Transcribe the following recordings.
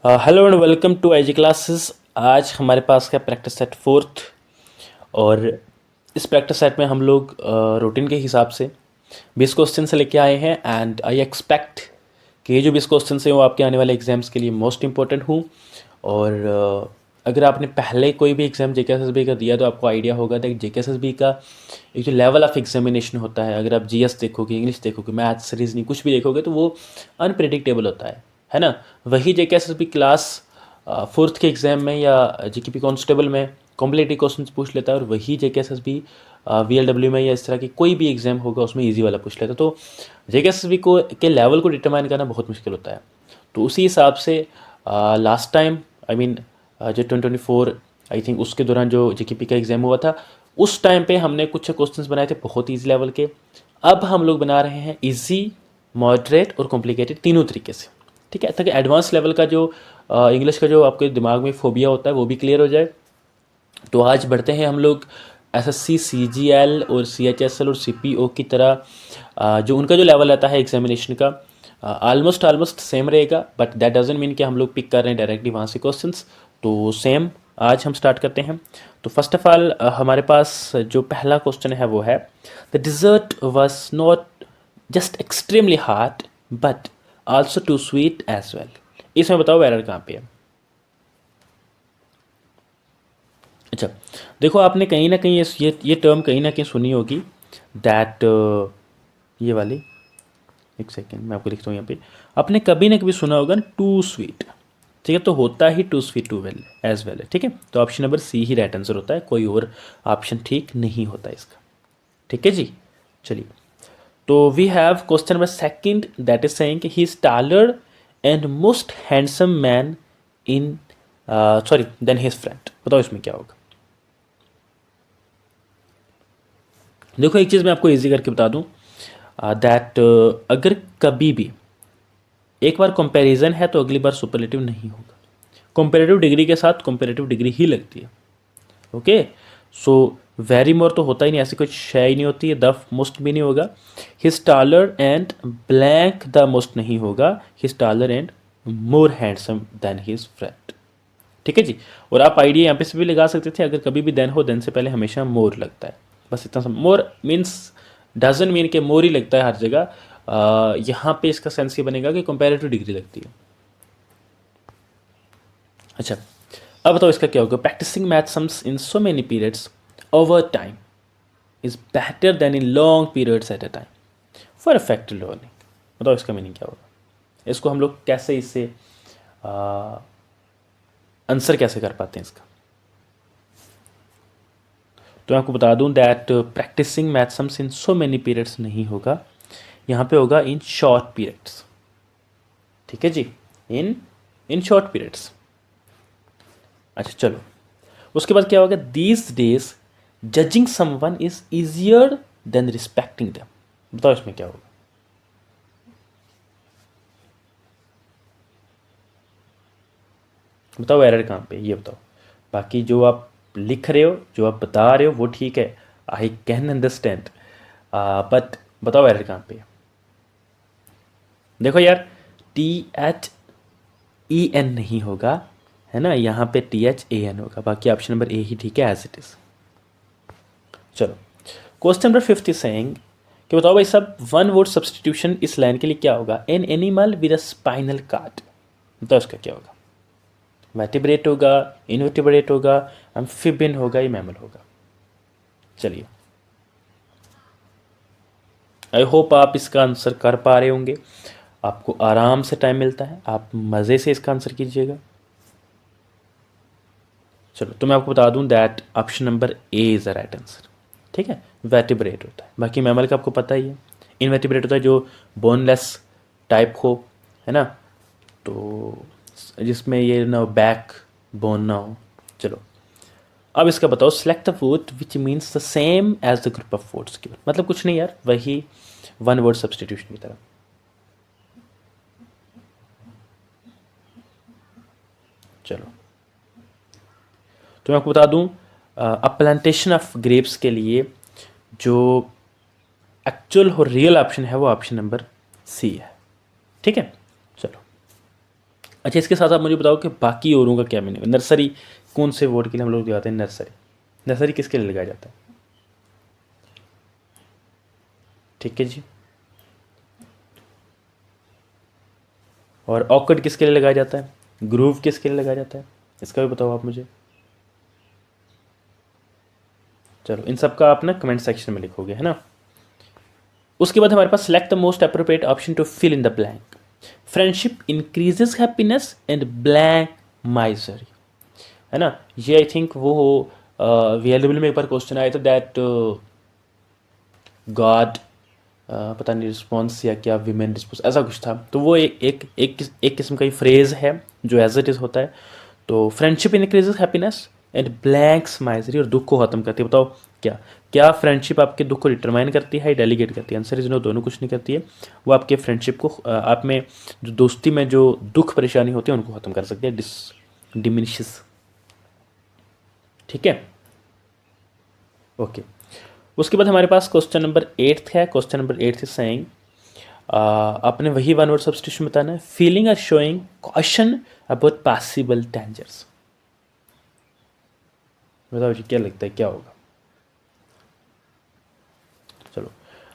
Hello and welcome to IG classes. आज हमारे पास है प्रैक्टिस सेट फोर्थ। और इस प्रैक्टिस सेट में हम लोग रूटीन के हिसाब से 20 क्वेश्चन से लेके आए हैं। एंड आई एक्सपेक्ट कि ये जो 20 क्वेश्चन हैं वो आपके आने वाले एग्जाम्स के लिए मोस्ट इंपॉर्टेंट हूँ। और अगर आपने पहले कोई भी एग्ज़ाम जेकेएसएसबी का दिया तो आपको आइडिया होगा कि जेकेएसएसबी का एक जो लेवल ऑफ एग्जामिनेशन होता है, अगर आप जीएस देखोगे, इंग्लिश देखोगे, मैथ्स, रीजनिंग कुछ भी देखोगे तो वो अनप्रिडिक्टेबल होता है ना। वही जेकेएसएसबी क्लास फोर्थ के एग्ज़ाम में या जीकेपी कांस्टेबल में कॉम्पिटिटिव क्वेश्चन पूछ लेता है, और वही जेकेएसएसबी वीएलडब्ल्यू में या इस तरह की कोई भी एग्ज़ाम होगा उसमें ईजी वाला पूछ लेता है। तो जेकेएसएसबी को के लेवल को डिटरमाइन करना बहुत मुश्किल होता है। तो उसी हिसाब से लास्ट टाइम आई मीन जो 2024 आई थिंक उसके दौरान जो जेकेपी का एग्ज़ाम हुआ था, उस टाइम पे हमने कुछ क्वेश्चंस बनाए थे बहुत ईजी लेवल के। अब हम लोग बना रहे हैं इजी, मॉडरेट और कॉम्प्लिकेटेड तीनों तरीके से, ठीक है, ताकि एडवांस लेवल का जो इंग्लिश का जो आपके दिमाग में फोबिया होता है वो भी क्लियर हो जाए। तो आज बढ़ते हैं हम लोग एसएससी, सीजीएल और सीएचएसएल और सीपीओ की तरह जो उनका जो लेवल आता है एग्जामिनेशन का ऑलमोस्ट सेम रहेगा, बट दैट डजंट मीन कि हम लोग पिक कर रहे हैं डायरेक्टली वहाँ से क्वेश्चंस। तो सेम आज हम स्टार्ट करते हैं। तो फर्स्ट ऑफ ऑल हमारे पास जो पहला क्वेश्चन है वो है, the dessert was not just extremely hard but also too sweet as well. इसमें बताओ एरर कहाँ पे है। अच्छा, देखो आपने कहीं ना कहीं ये टर्म कहीं ना कहीं सुनी होगी, दैट ये वाली, एक सेकेंड मैं आपको लिखता हूँ यहाँ पे। आपने कभी ना कभी सुना होगा टू स्वीट, ठीक है, तो होता ही too sweet too well as well है, ठीक है। तो ऑप्शन नंबर सी ही राइट आंसर होता है, कोई और ऑप्शन ठीक नहीं होता इसका, ठीक है जी। चलिए, तो we have question number second that is saying he is taller and most handsome man in sorry than his friend. बताओ इसमें क्या होगा। देखो एक चीज़ मैं आपको इजी करके बता दूं, दैट अगर कभी भी एक बार कंपैरिजन है तो अगली बार सुपरलेटिव नहीं होगा। कंपैरेटिव डिग्री के साथ कंपैरेटिव डिग्री ही लगती है, ओके। सो वेरी मोर तो होता ही नहीं, ऐसी कोई शय ही नहीं होती है, द मोस्ट भी नहीं होगा। He's taller and blank the most नहीं होगा, he's taller and more handsome than his friend, ठीक है जी। और आप आइडिया यहाँ पे से भी लगा सकते थे, अगर कभी भी देन हो, देन से पहले हमेशा मोर लगता है, बस इतना मोर मीन्स डजन मीन के मोर ही लगता है हर जगह। यहाँ पे इसका सेंस ये बनेगा कि कंपैरेटिव डिग्री लगती है। अच्छा, अब बताओ इसका क्या होगा। Practising math sums in so many periods over time is better than in long periods at a time for effective learning. बताओ इसका मीनिंग क्या होगा, इसको हम लोग कैसे इससे आंसर कैसे कर पाते हैं इसका। तो मैं आपको बता दूं that practising math sums in so many periods नहीं होगा, यहाँ पे होगा इन शॉर्ट पीरियड्स, ठीक है जी, इन इन शॉर्ट पीरियड्स। अच्छा चलो, उसके बाद क्या होगा, these days judging someone is easier than respecting them. बताओ इसमें क्या होगा। बताओ एरर कहाँ पे, ये बताओ। बाकी जो आप लिख रहे हो, जो आप बता रहे हो वो ठीक है, आई कैन अंडरस्टैंड, बट बताओ एरर कहाँ पे है। देखो यार, टी एच ई एन नहीं होगा, है ना, यहाँ पे टी एच ए एन होगा, बाकी ऑप्शन नंबर ए ही ठीक है एज इट इज। चलो, क्वेश्चन नंबर 5 इज सेइंग कि बताओ भाई सब वन वर्ड सब्सटीट्यूशन इस लाइन के लिए क्या होगा। An animal with a spinal cord. बताओ इसका क्या होगा। वर्टिब्रेट होगा, इनवर्टिब्रेट होगा, एम्फीबियन होगा, या मैमल होगा। चलिए, आई होप आप इसका आंसर कर पा रहे होंगे, आपको आराम से टाइम मिलता है, आप मज़े से इसका आंसर कीजिएगा। चलो, तो मैं आपको बता दूं that option number A is the right answer, ठीक है। वर्टिब्रेट होता है, बाकी मैमल का आपको पता ही है। इनवर्टिब्रेट होता है जो बोनलेस टाइप हो, है ना, तो जिसमें ये ना बैक बोन ना हो। चलो, अब इसका बताओ, select the word which means the same as the group of words given. मतलब कुछ नहीं यार, वही वन वर्ड सब्सटीट्यूशन की तरह। चलो, तो मैं आपको बता दूं, अ प्लांटेशन ऑफ ग्रेप्स के लिए जो एक्चुअल और रियल ऑप्शन है वो ऑप्शन नंबर सी है, ठीक है। चलो, अच्छा, इसके साथ आप मुझे बताओ कि बाकी औरों का क्या मीनिंग है। नर्सरी कौन से वर्ड के लिए हम लोग लगाते हैं नर्सरी? नर्सरी किसके लिए लगाया जाता है? ठीक है जी। और ऑकवर्ड किसके लिए लगाया जाता है? ग्रूव किसके लिए लगाया जाता है? इसका भी बताओ आप मुझे। चलो, इन सब का आप ना कमेंट सेक्शन में लिखोगे, है ना। उसके बाद हमारे पास select the most appropriate option to fill in the blank. Friendship increases happiness and blank misery, है ना। ये आई थिंक वो वीएलडब्ल्यू में एक बार क्वेश्चन आया था दैट गॉड, पता नहीं रिस्पॉन्स या क्या, विमेन रिस्पॉन्स, ऐसा कुछ था। तो वो एक किस्म का ही फ्रेज है जो एज इट इज होता है। तो friendship increases happiness and blanks misery, और दुख को खत्म करती है। बताओ क्या क्या फ्रेंडशिप आपके दुख को डिटरमाइन करती है, डेलीगेट करती है? आंसर इज नो, दोनों कुछ नहीं करती है। वो आपके फ्रेंडशिप को, आप में जो दोस्ती में जो दुख परेशानी होती है उनको खत्म कर सकती है, डिमिनिशेस। ठीक है, ओके। उसके बाद हमारे पास क्वेश्चन नंबर 8 है। क्वेश्चन नंबर 8 इज सेइंग, आपने वही वन वर्ड सब्स्टिट्यूशन बताना है। फीलिंग और showing caution about possible dangers. बताओ जी, क्या लगता है क्या होगा? चलो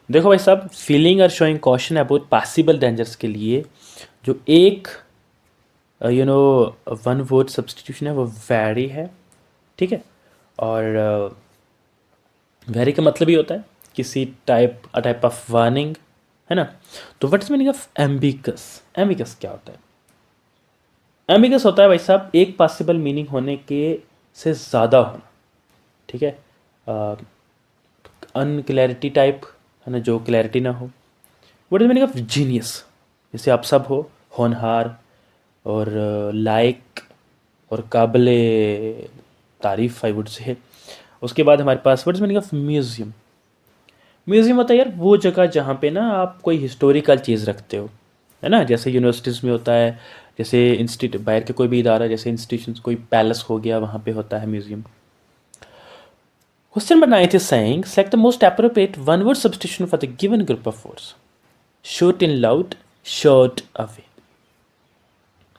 देखो भाई साहब, फीलिंग और showing caution about possible dangers के लिए जो एक वन वर्ड सब्स्टिट्यूशन है वो वेरी है। ठीक है, और वेरी का मतलब ही होता है किसी टाइप ऑफ वार्निंग, है ना। तो what is meaning of ambiguous? Ambiguous क्या होता है? एम्बिगस होता है भाई साहब एक पॉसिबल मीनिंग होने के से ज़्यादा होना। ठीक है, अनक्लैरिटी टाइप, है ना, जो क्लैरिटी ना हो। What is meaning of genius? जैसे आप सब हो होनहार और लायक और काबिले तारीफ, आई वुड से। उसके बाद हमारे पास what is meaning of museum? Museum होता है यार वो जगह जहाँ पे ना आप कोई हिस्टोरिकल चीज़ रखते हो, है ना। जैसे यूनिवर्सिटीज़ में होता है, जैसे इंस्टीट्यूट बाहर के कोई भी इदारा, जैसे इंस्टीट्यूशन, कोई पैलेस हो गया, वहाँ पे होता है museum. Question number 9 is saying select the most appropriate one word substitution for the given group of words. Shoot in loud, shout away.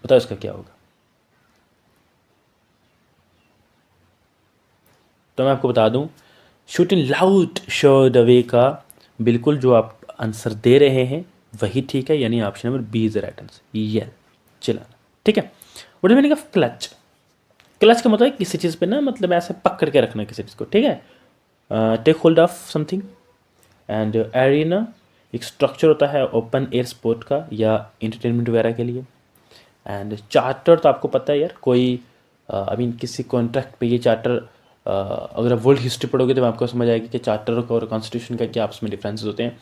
बताओ इसका क्या होगा? तो मैं आपको बता दूं, shoot in loud showed away का बिल्कुल जो आप आंसर दे रहे हैं वही ठीक है, यानी option number B is the right answer, यल, चलाना। ठीक है, what is meaning of clutch? Clutch का मतलब है किसी चीज़ पे ना, मतलब ऐसे पकड़ के रखना किसी चीज़ को। ठीक है, take hold of something. And arena एक स्ट्रक्चर होता है ओपन एयर स्पोर्ट का या इंटरटेनमेंट वगैरह के लिए। एंड चार्टर तो आपको पता है यार, कोई आई मीन किसी कॉन्ट्रैक्ट पे ये चार्टर, अगर आप वर्ल्ड हिस्ट्री पढ़ोगे तो आपको समझ आएगी कि चार्टर का और कॉन्स्टिट्यूशन का क्या आपस में डिफरेंसेस होते हैं।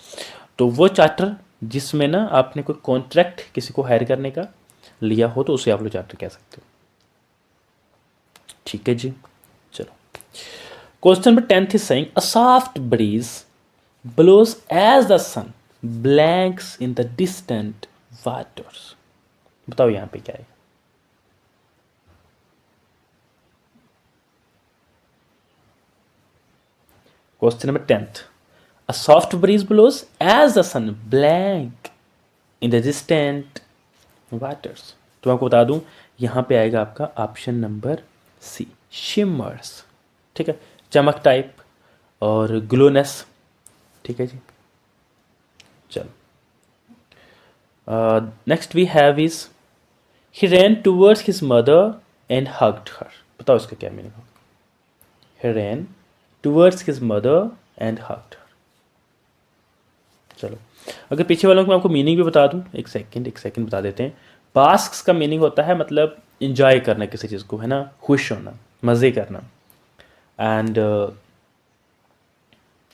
तो वो चार्टर जिसमें ना आपने कोई कॉन्ट्रैक्ट किसी को हायर करने का लिया हो तो उसे आप लोग चार्टर कह सकते हो। ठीक है जी, चलो। Question number 10 is saying a soft breeze blows as the sun blanks in the distant waters. बताओ यहां पे क्या है? Question number 10th, a soft breeze blows as the sun blank in the distant waters. तो आपको बता दूं यहां पे आएगा आपका ऑप्शन नंबर सी, शिमर्स। ठीक है, चमक टाइप और ग्लोनेस। ठीक है जी, चलो। Next we have is he ran towards his mother and hugged her. बताओ इसका क्या मीनिंग होगा? He ran towards his mother and hugged her. चलो, अगर पीछे वालों को मैं आपको मीनिंग भी बता दूं, एक सेकंड बता देते हैं। बास्क का मीनिंग होता है मतलब इंजॉय करना किसी चीज़ को, है ना, खुश होना, मज़े करना। एंड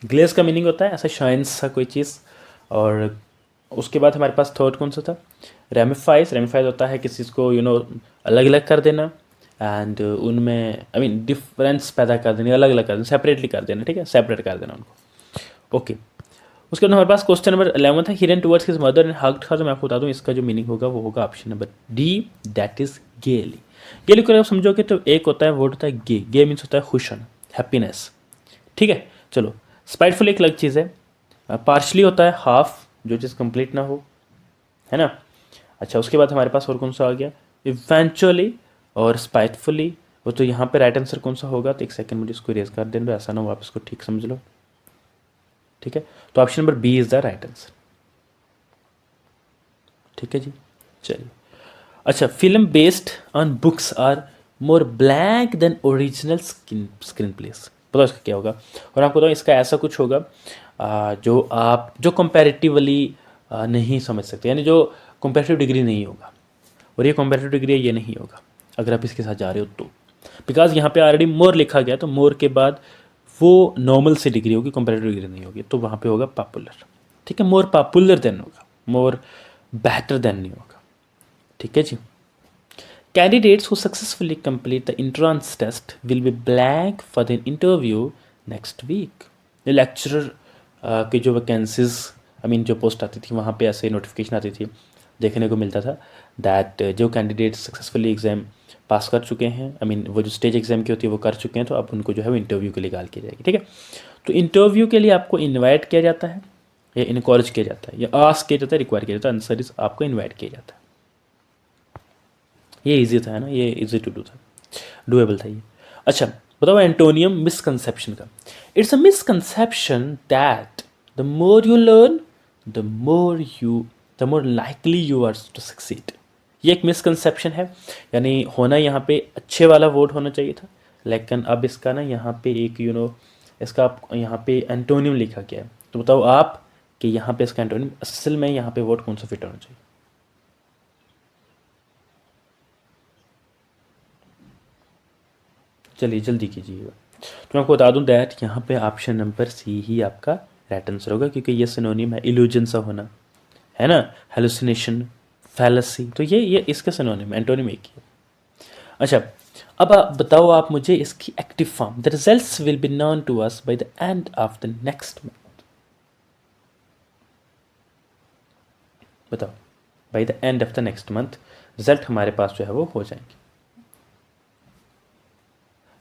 ग्लेज का मीनिंग होता है ऐसा शाइन सा कोई चीज़। और उसके बाद हमारे पास थर्ड कौन सा था? रेमिफाइज होता है किसी चीज़ को अलग अलग कर देना। एंड उनमें आई मीन डिफरेंस पैदा कर देना, अलग अलग कर देना, सेपरेटली कर देना। ठीक है, सेपरेट कर देना उनको। ओके, उसके बाद हमारे पास क्वेश्चन नंबर 11 था, he ran towards his mother and hugged her. तो मैं आपको बता दूं इसका जो मीनिंग होगा वो होगा option number D, that is गेली। गेली को आप समझोगे तो एक होता है वर्ड होता है गे मीन्स होता है खुश होना, हैप्पीनेस। ठीक है, चलो। स्पाइटफुल एक अलग चीज़ है। पार्शली होता है हाफ, जो चीज़ कंप्लीट ना हो, है ना। अच्छा, उसके बाद हमारे पास और कौन सा आ गया? इवेंचुअली और स्पाइटफुली, वो तो यहाँ पे राइट आंसर कौन सा होगा, तो एक सेकंड मुझे इसको इरेज कर देने दो, ऐसा ना हो आप इसको ठीक समझ लो, ठीक है। तो option number B is the right answer, ठीक है जी। चलिए, अच्छा, film based on books are more blank than original screenplays, बताओ इसका क्या होगा। और आपको बताओ इसका ऐसा कुछ होगा जो कंपैरेटिवली नहीं समझ सकते, यानी जो कंपैरेटिव डिग्री नहीं होगा, और ये कंपैरेटिव डिग्री है, ये नहीं होगा अगर आप इसके साथ जा रहे हो तो, बिकॉज यहाँ पे ऑलरेडी मोर लिखा गया, तो मोर के बाद वो नॉर्मल से डिग्री होगी, कंपैरेटिव डिग्री नहीं होगी, तो वहाँ पे होगा पॉपुलर, ठीक है। मोर पॉपुलर देन होगा, मोर बेटर देन नहीं होगा, ठीक है जी। Candidates who successfully complete the entrance test will be blank for the interview next week. Lecturer की जो वैकेंसीज, आई मीन जो पोस्ट आती थी, वहाँ पे ऐसे नोटिफिकेशन आती थी, देखने को मिलता था दैट जो कैंडिडेट सक्सेसफुली एग्ज़ाम पास कर चुके हैं, आई मीन वो जो स्टेज एग्ज़ाम की होती है वो कर चुके हैं, तो अब उनको जो है वो इंटरव्यू के लिए कॉल की जाएगी, ठीक है। तो इंटरव्यू के लिए आपको इन्वाइट किया जाता है, या इनकॉरेज किया जाता है, या आस्क किया जाता है, रिक्वायर किया जाता है, आंसर इज आपको इन्वाइट किया जाता है। ये इजी था, है ना, ये इजी टू डू था, डूएबल था ये। अच्छा, बताओ एंटोनियम मिसकंसेप्शन का। It's a misconception that the more you learn the more likely you are to succeed. ये एक मिसकंसेप्शन है, यानी होना यहाँ पे अच्छे वाला वर्ड होना चाहिए था, लेकिन अब इसका ना यहाँ पे एक इसका यहाँ पे एंटोनियम लिखा गया है, तो बताओ आप कि यहाँ पे इसका एंटोनियम असल में यहाँ पे वर्ड कौन सा फिट होना चाहिए। चलिए जल्दी कीजिएगा। तो मैं आपको बता दूं दैट यहाँ पे ऑप्शन नंबर सी ही आपका राइट आंसर होगा, क्योंकि ये सिनोनिम है, इल्यूजन सा होना, है ना, हेलुसिनेशन, फैलसी, तो ये इसका सिनोनिम, एंटोनिम एक ही है। अच्छा, अब आप बताओ आप मुझे इसकी active form. The results will be known to us by the end of the next month. बताओ, by the end of the next month result हमारे पास जो है वो हो जाएंगे।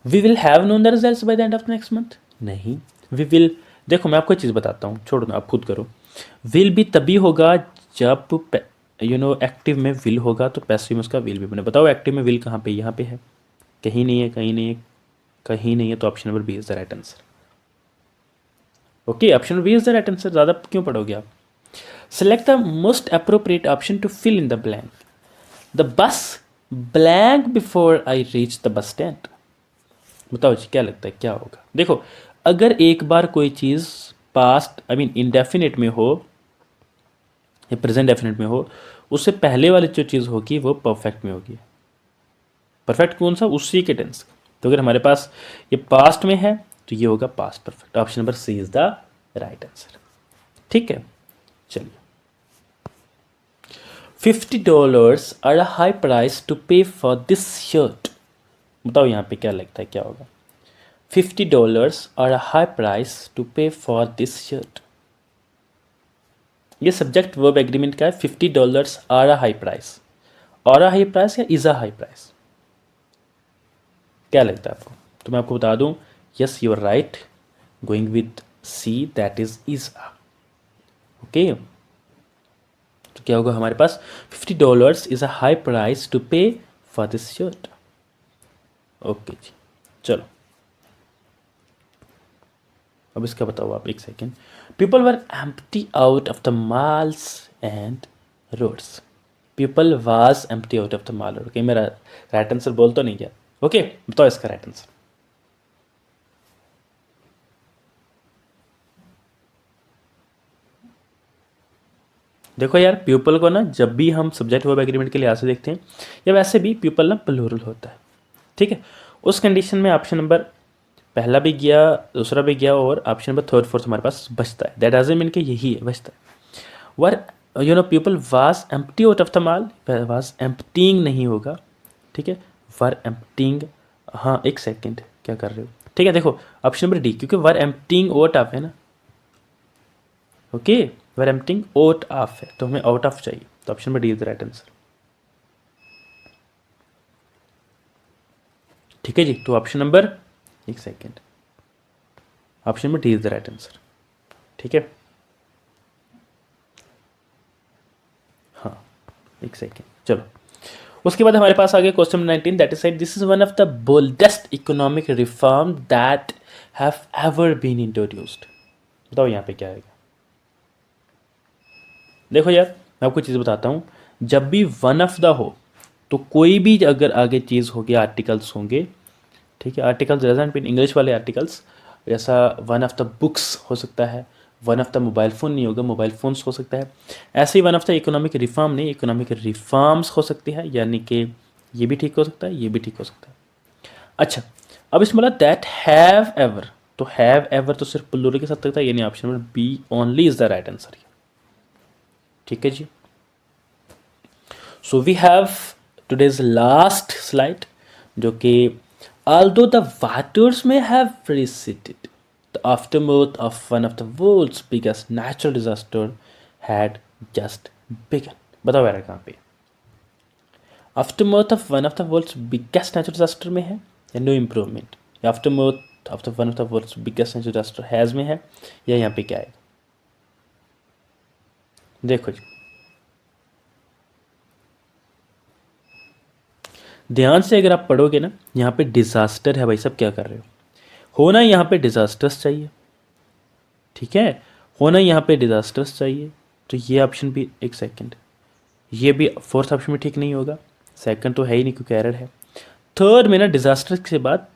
We will have known the results by the end of the next month, नहीं, we will, देखो मैं आपको एक चीज़ बताता हूँ, छोड़ो ना, आप खुद करो। विल भी तभी होगा जब एक्टिव में विल होगा, तो पैसिव में उसका विल भी बने। बताओ एक्टिव में विल कहाँ पे, यहाँ पे है, कहीं नहीं है, कहीं नहीं है, कहीं नहीं है, तो option number B is the right answer. Okay, option number B is the right answer, ज़्यादा क्यों पढ़ोगे आप। Select the most appropriate option to fill in the blank. The bus blank before I reach the bus stand. बताओ जी क्या लगता है क्या होगा। देखो, अगर एक बार कोई चीज़ पास्ट आई मीन इंडेफिनिट में हो या प्रेजेंट डेफिनेट में हो, उससे पहले वाली जो चीज़ होगी वो परफेक्ट में होगी। परफेक्ट कौन सा, उसी के टेंस। तो अगर हमारे पास ये पास्ट में है तो ये होगा past perfect. Option number C is the right answer, ठीक है। चलिए, $50 are a high price to pay for this shirt. बताओ यहाँ पे क्या लगता है क्या होगा। $50 are a high price to pay for this shirt. ये सब्जेक्ट वर्ब एग्रीमेंट का है। $50 आर अ हाई प्राइस, और अ हाई प्राइस या इज अ हाई प्राइस, क्या लगता है आपको। तो मैं आपको बता दूं, yes you are right, going with C, that is a. Okay, तो क्या होगा हमारे पास, $50 is a high price to pay for this shirt. Okay जी, चलो अब इसका बताओ आप, एक second. People were empty out of the malls and roads. People was empty out of the mall. Okay, मेरा राइट आंसर बोल तो नहीं गया। ओके, बताओ इसका राइट आंसर। देखो यार, पीपल को ना जब भी हम सब्जेक्ट वर्ब एग्रीमेंट के लिहाज से देखते हैं, या वैसे भी पीपल ना प्लूरल होता है, ठीक है। उस कंडीशन में ऑप्शन नंबर पहला भी गया, दूसरा भी गया, और ऑप्शन नंबर थर्ड फोर्थ हमारे पास बचता है। दैट डजंट मीन कि यही है, बचता है। Were people was empty out of the mall, was emptying नहीं होगा, ठीक है, वर एम्प्टिंग। हाँ एक सेकेंड, क्या कर रहे हो, ठीक है। देखो ऑप्शन नंबर डी, क्योंकि वर एम्प्टिंग आउट ऑफ है ना, okay, were emptying out of है, तो हमें आउट ऑफ चाहिए, तो option number D is the right answer, ठीक है जी। तो ऑप्शन नंबर, एक second, option number D is the right answer, ठीक है। हाँ एक सेकेंड, चलो। उसके बाद हमारे पास आ गया question 19 that is said this is one of the boldest economic reform that have ever been introduced. बताओ यहाँ पे क्या आएगा। देखो यार मैं आपको चीज़ बताता हूँ, जब भी वन ऑफ द हो तो कोई भी अगर आगे चीज़ होगी आर्टिकल्स होंगे, ठीक है, आर्टिकल्स डजंट मीन इंग्लिश वाले आर्टिकल्स, जैसा वन ऑफ द बुक्स हो सकता है, one of the mobile phone नहीं होगा, मोबाइल फ़ोन्स हो सकता है। ऐसे ही one of the economic reform नहीं, इकोनॉमिक रिफॉर्म्स हो सकती है, यानी कि ये भी ठीक हो सकता है, ये भी ठीक हो सकता है। अच्छा, अब इसमें बोला दैट हैव एवर, तो हैव एवर तो सिर्फ प्लूरल के साथ लगता है, यानी option number B only is the right answer. ठीक है जी। So we have today's last slide जो कि although the waters may have receded, the aftermath of one of the world's biggest natural disaster had just begun। बताओ यार कहाँ पे aftermath of one of the world's biggest natural disaster में है या no improvement, या aftermath of the one of the world's biggest natural disaster has में है, या यहाँ पे क्या है। देखो जी ध्यान से अगर आप पढ़ोगे ना, यहाँ पे डिजास्टर है भाई सब, क्या कर रहे हो, होना यहाँ पे डिजास्टर्स चाहिए, ठीक है, होना यहाँ पे डिजास्टर्स चाहिए, तो ये ऑप्शन भी, एक सेकंड, ये भी फोर्थ ऑप्शन में ठीक नहीं होगा, सेकंड तो है ही नहीं क्योंकि एरर है, थर्ड में ना डिजास्टर के बाद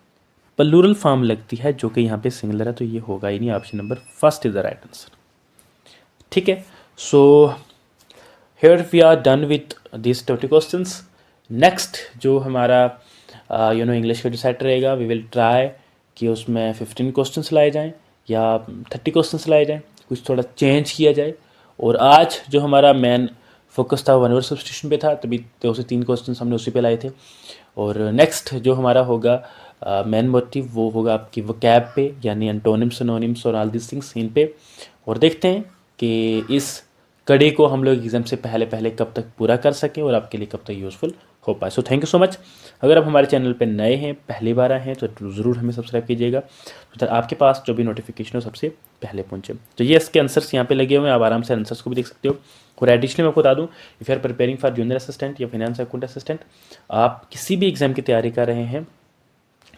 प्लूरल फॉर्म लगती है जो कि यहाँ पे सिंगुलर है, तो ये होगा ही नहीं, option number first is the right answer. ठीक है, so here we are done with this 20 questions. Next जो हमारा इंग्लिश का जो सेट रहेगा, वी विल ट्राई कि उसमें 15 क्वेश्चंस लाए जाएं या 30 क्वेश्चंस लाए जाएं, कुछ थोड़ा चेंज किया जाए। और आज जो हमारा मेन फोकस था वन वर्ड सब्स्टिट्यूशन पे था, तभी 2 से 3 क्वेश्चंस हमने उसी पे लाए थे। और नेक्स्ट जो हमारा होगा मेन मोटिव वो होगा आपकी वोकैब पे, यानी एंटोनिम्स सिनोनिम्स और ऑल दिस थिंग्स इन पे। और देखते हैं कि इस कड़ी को हम लोग एग्ज़ाम से पहले पहले कब तक पूरा कर सकें और आपके लिए कब तक यूज़फुल हो पाए। So thank you so much. अगर आप हमारे चैनल पे नए हैं, पहली बार आए हैं, तो ज़रूर हमें सब्सक्राइब कीजिएगा तो आपके पास जो भी नोटिफिकेशन हो सबसे पहले पहुंचे। तो ये इसके आंसर्स यहाँ पे लगे हुए हैं, आप आराम से आंसर्स को भी देख सकते हो। और एडिशनली मैं आपको बता दूँ, if you are preparing for junior assistant या फाइनेंस अकाउंट असिस्टेंट, आप किसी भी एग्ज़ाम की तैयारी कर रहे हैं,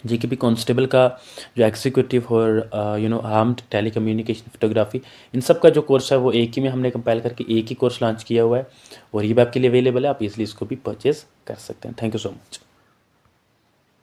जेकेपी कांस्टेबल का जो एग्जीक्यूटिव और आर्म्ड टेली कम्युनिकेशन फोटोग्राफी, इन सब का जो कोर्स है वो एक ही में हमने कंपाइल करके एक ही कोर्स लॉन्च किया हुआ है और ये भी आपके लिए अवेलेबल है, आप इजीली इसको भी परचेज कर सकते हैं। Thank you so much.